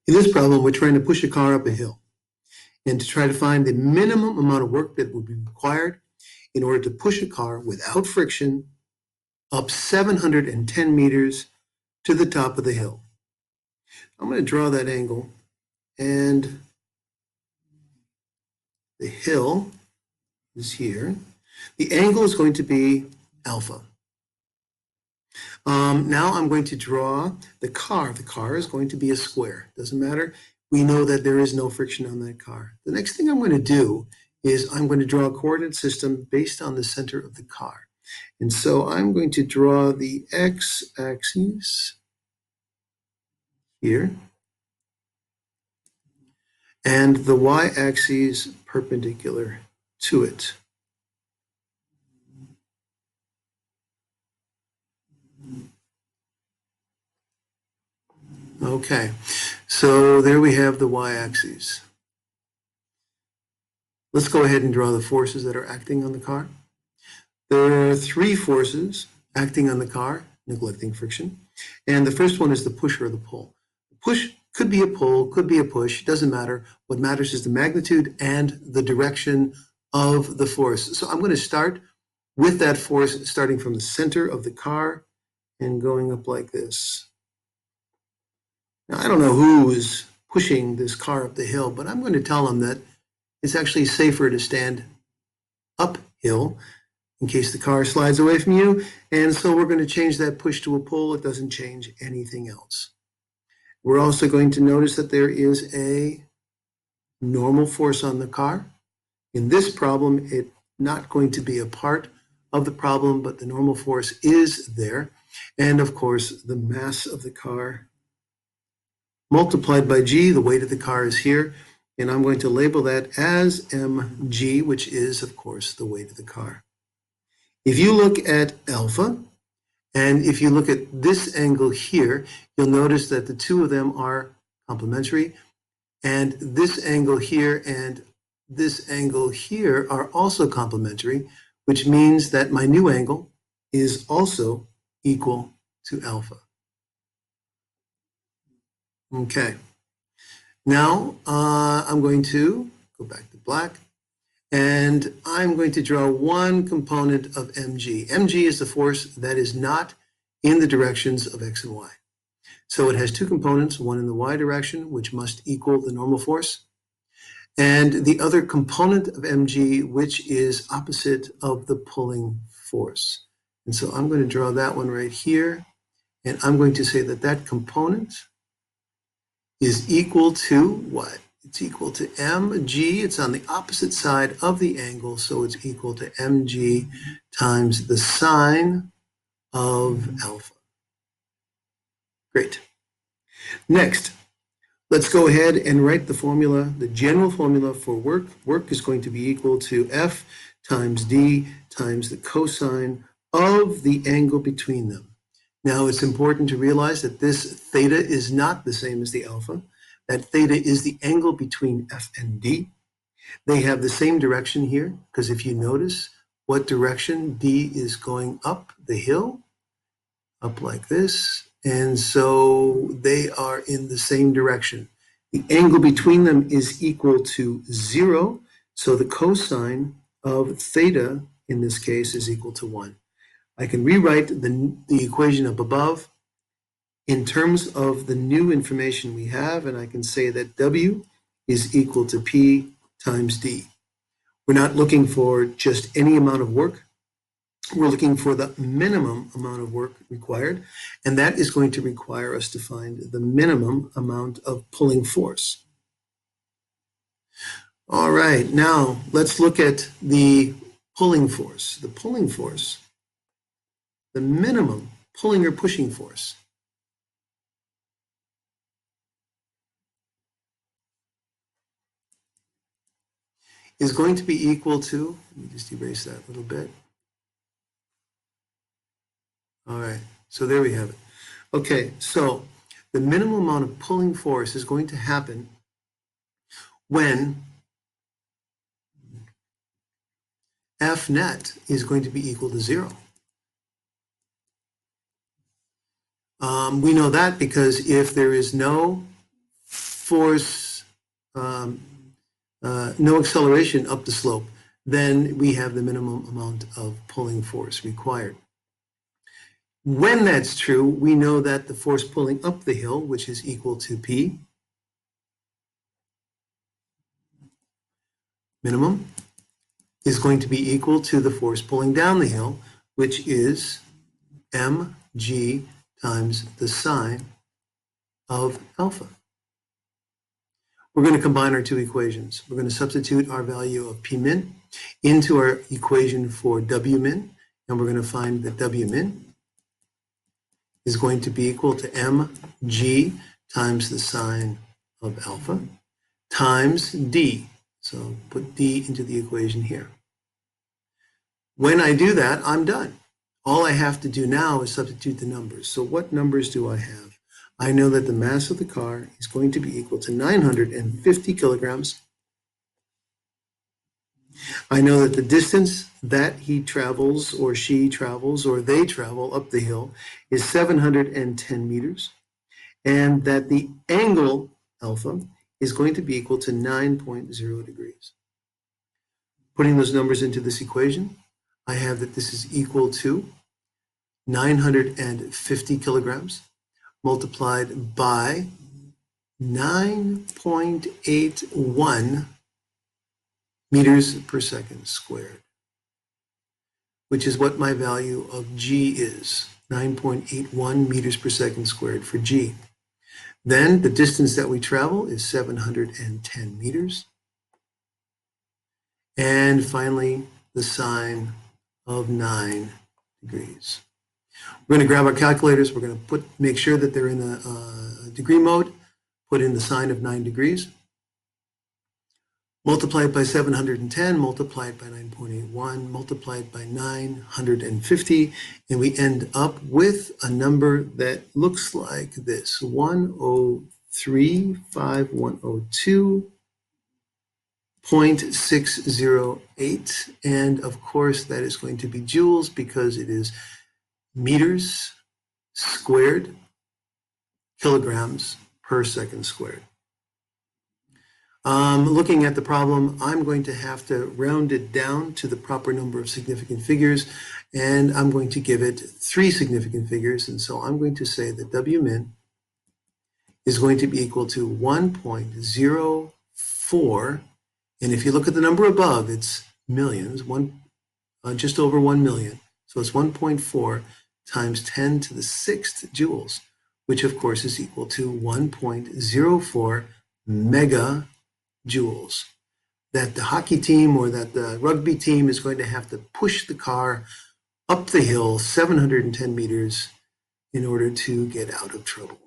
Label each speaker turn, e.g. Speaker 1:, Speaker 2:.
Speaker 1: In this problem, we're trying to push a car up a hill and to try to find the minimum amount of work that would be required in order to push a car without friction up 710 meters to the top of the hill. I'm going to draw that angle, and the hill is here. The angle is going to be alpha. Now I'm going to draw the car. The car is going to be a square. Doesn't matter. We know that there is no friction on that car. The next thing I'm going to do is I'm going to draw a coordinate system based on the center of the car. And so I'm going to draw the x-axis here and the y-axis perpendicular to it. Okay, so there we have the y-axis. Let's go ahead and draw the forces that are acting on the car. There are three forces acting on the car, neglecting friction. And the first one is the push or the pull. The push could be a pull, could be a push, doesn't matter. What matters is the magnitude and the direction of the force. So I'm going to start with that force starting from the center of the car and going up like this. Now, I don't know who is pushing this car up the hill, but I'm going to tell them that it's actually safer to stand uphill in case the car slides away from you. And so we're going to change that push to a pull. It doesn't change anything else. We're also going to notice that there is a normal force on the car. In this problem, it's not going to be a part of the problem, but the normal force is there. And of course, the mass of the car multiplied by g, the weight of the car is here, and I'm going to label that as mg, which is, of course, the weight of the car. If you look at alpha, and if you look at this angle here, you'll notice that the two of them are complementary, and this angle here and this angle here are also complementary, which means that my new angle is also equal to alpha. Okay, now I'm going to go back to black, and I'm going to draw one component of mg. Mg is the force that is not in the directions of x and y. So it has two components, one in the y direction, which must equal the normal force, and the other component of mg, which is opposite of the pulling force. And so I'm going to draw that one right here, and I'm going to say that that component is equal to what? It's equal to mg. It's on the opposite side of the angle, so it's equal to mg times the sine of alpha. Great. Next, let's go ahead and write the formula, the general formula for work. Work is going to be equal to F times D times the cosine of the angle between them. Now, it's important to realize that this theta is not the same as the alpha. That theta is the angle between F and D. They have the same direction here, because if you notice what direction D is going up the hill, up like this, and so they are in the same direction. The angle between them is equal to 0, so the cosine of theta in this case is equal to 1. I can rewrite the equation up above in terms of the new information we have, and I can say that W is equal to P times D. We're not looking for just any amount of work. We're looking for the minimum amount of work required, and that is going to require us to find the minimum amount of pulling force. All right, now let's look at the pulling force. The pulling force, the minimum pulling or pushing force, is going to be equal to, let me just erase that a little bit. All right, so there we have it. Okay, so the minimum amount of pulling force is going to happen when F net is going to be equal to 0. We know that because if there is no force, no acceleration up the slope, then we have the minimum amount of pulling force required. When that's true, we know that the force pulling up the hill, which is equal to P, minimum, is going to be equal to the force pulling down the hill, which is mg times the sine of alpha. We're going to combine our two equations. We're going to substitute our value of P min into our equation for W min, and we're going to find that W min is going to be equal to mg times the sine of alpha times d. So put d into the equation here. When I do that, I'm done. All I have to do now is substitute the numbers. So what numbers do I have? I know that the mass of the car is going to be equal to 950 kilograms. I know that the distance that he travels or she travels or they travel up the hill is 710 meters, and that the angle alpha is going to be equal to 9.0 degrees. Putting those numbers into this equation, I have that this is equal to 950 kilograms multiplied by 9.81 meters per second squared, which is what my value of G is, 9.81 meters per second squared for G. Then the distance that we travel is 710 meters. And finally, the sine of 9 degrees. We're going to grab our calculators. We're going to make sure that they're in the degree mode, put in the sine of 9 degrees. Multiply it by 710, multiply it by 9.81, multiply it by 950, and we end up with a number that looks like this, 103,502.608, and of course that is going to be joules because it is meters squared, kilograms per second squared. Looking at the problem, I'm going to have to round it down to the proper number of significant figures, and I'm going to give it 3 significant figures. And so I'm going to say that W min is going to be equal to 1.04. And if you look at the number above, it's millions, just over 1 million. So it's 1.4 times 10 to the 6th joules, which of course is equal to 1.04 megajoules. That the hockey team or that the rugby team is going to have to push the car up the hill 710 meters in order to get out of trouble.